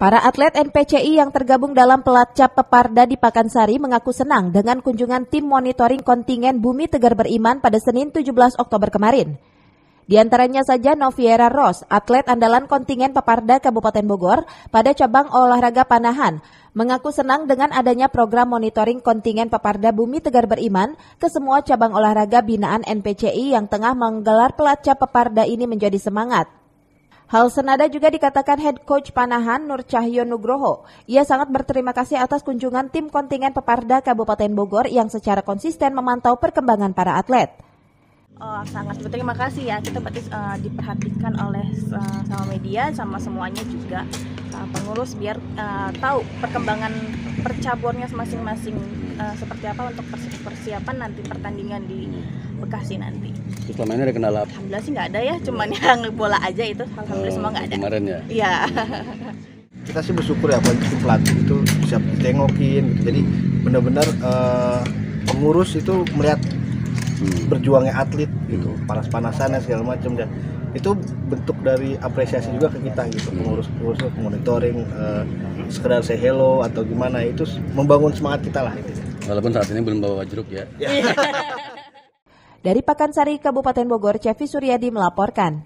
Para atlet NPCI yang tergabung dalam Pelacap Peparda di Pakansari mengaku senang dengan kunjungan tim monitoring kontingen Bumi Tegar Beriman pada Senin 17 Oktober kemarin. Di antaranya saja Noviera Ros, atlet andalan kontingen Peparda Kabupaten Bogor pada cabang olahraga panahan, mengaku senang dengan adanya program monitoring kontingen Peparda Bumi Tegar Beriman ke semua cabang olahraga binaan NPCI yang tengah menggelar Pelacap Peparda ini menjadi semangat. Hal senada juga dikatakan head coach panahan Nur Cahyo Nugroho. Ia sangat berterima kasih atas kunjungan tim kontingen Peparda Kabupaten Bogor yang secara konsisten memantau perkembangan para atlet. Sangat berterima kasih ya, kita berarti diperhatikan oleh sama media, sama semuanya juga pengurus biar tahu perkembangan percaburannya masing-masing seperti apa untuk persiapan nanti pertandingan di Bekasi nanti. Selama ini ada kendala? Alhamdulillah sih nggak ada ya, cuman yang bola aja itu alhamdulillah semua nggak ada. Kemarin ya? Iya. Kita sih bersyukur ya apalagi pelatih itu bisa ditengokin gitu. Jadi benar-benar pengurus itu melihat berjuangnya atlet gitu, panas-panasannya segala macam, dan itu bentuk dari apresiasi juga ke kita gitu, pengurus monitoring, sekedar say hello atau gimana, itu membangun semangat kita lah itu. Walaupun saat ini belum bawa jeruk ya. Dari Pakansari, Kabupaten Bogor, Cevi Suryadi melaporkan.